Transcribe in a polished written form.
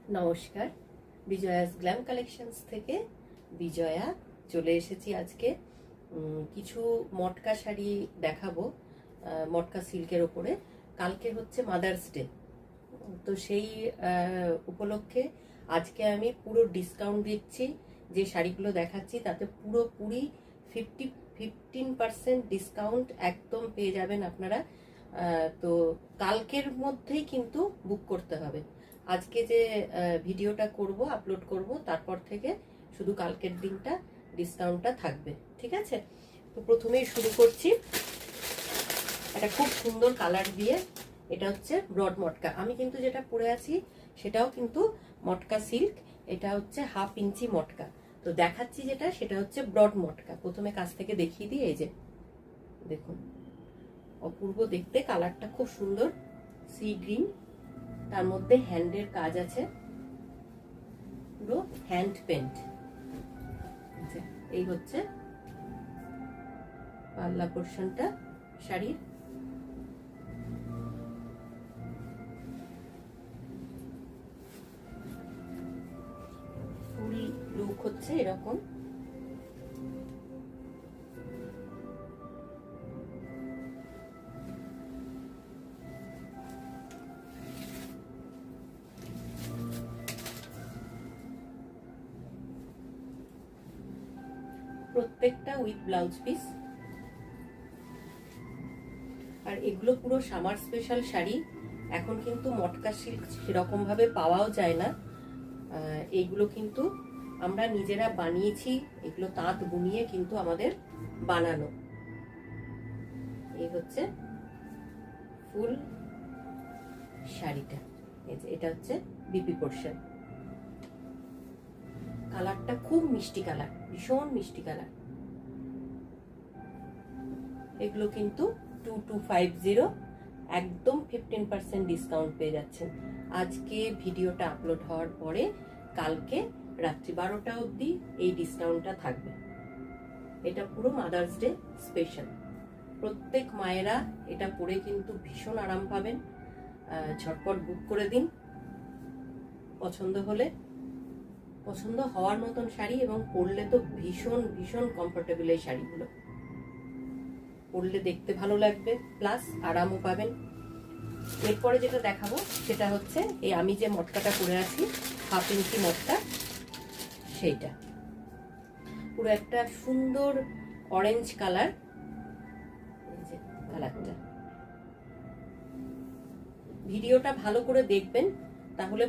নমস্কার, বিজয়াস glam collections থেকে বিজয়া চলে এসেছি আজকে। কিছু মটকা শাড়ি দেখাবো, মটকা সিল্কের ওপরে। কালকে হচ্ছে মাদার্স ডে, তো সেই উপলক্ষে আজকে আমি পুরো ডিসকাউন্ট দিচ্ছি। যে শাড়িগুলো দেখাচ্ছি তাতে পুরোপুরি 15% ডিসকাউন্ট একদম পেয়ে যাবেন আপনারা। তো কালকের মধ্যেই কিন্তু বুক করতে হবে। আজকে যে ভিডিওটা করব, আপলোড করব, তারপর থেকে শুধু কালকের দিনটা ডিসকাউন্টটা থাকবে, ঠিক আছে? তো প্রথমেই শুরু করছি একটা খুব সুন্দর কালার দিয়ে। এটা হচ্ছে ব্রড মটকা। আমি কিন্তু যেটা পরে আছি সেটাও কিন্তু মটকা সিল্ক। এটা হচ্ছে 1/2 ইঞ্চি মটকা। তো দেখাচ্ছি যেটা, সেটা হচ্ছে ব্রড মটকা। প্রথমে কাছ থেকে দেখিয়ে দিই। এই যে দেখুন, অপূর্ব দেখতে, কালারটা খুব সুন্দর, সি গ্রিন। তার মধ্যে হ্যান্ডের কাজ আছে, পুরো হ্যান্ড পেন্ট। এই হচ্ছে পাল্লা পোর্শনটা শাড়ির। ফুল লুক হচ্ছে এরকম। প্রত্যেকটা উইথ ব্লাউজ পিস। আর এগুলো পুরো সামার স্পেশাল শাড়ি। এখন কিন্তু মটকা সিল্ক সেরকম ভাবে পাওয়াও যায় না। এইগুলো কিন্তু আমরা নিজেরা বানিয়েছি, এগুলো তাঁত বুনিয়ে কিন্তু আমাদের বানানো। এই হচ্ছে ফুল শাড়িটা। এই যে এটা হচ্ছে বিপি পোর্শন। কালারটা খুব মিষ্টি কালার, ভীষণ মিষ্টি কালার। এগুলো কিন্তু 2250, একদম 15% ডিসকাউন্ট পেয়ে যাচ্ছেন। আজকে ভিডিওটা আপলোড হওয়ার পরে কালকে রাত্রি 12টা অবধি এই ডিসকাউন্টটা থাকবে। এটা পুরো মাদার্স ডে স্পেশাল। প্রত্যেক মায়েরা এটা পরে কিন্তু ভীষণ আরাম পাবেন। ঝটপট বুক করে দিন। পছন্দ হলে, পছন্দ হওয়ার মতন শাড়ি, এবং পরলে তো ভীষণ ভীষণ কমফোর্টেবল এই শাড়িগুলো। পরলে দেখতে ভালো লাগবে, প্লাস আরামও পাবেন। এরপরে যেটা দেখাবো সেটা হচ্ছে এই আমি যে মটকাটা পরে আছি, 1/2 ইঞ্চি মটকা, সেইটা পুরো একটা সুন্দর অরেঞ্জ কালার। এই যে কালারটা, ভিডিওটা ভালো করে দেখবেন, তাহলে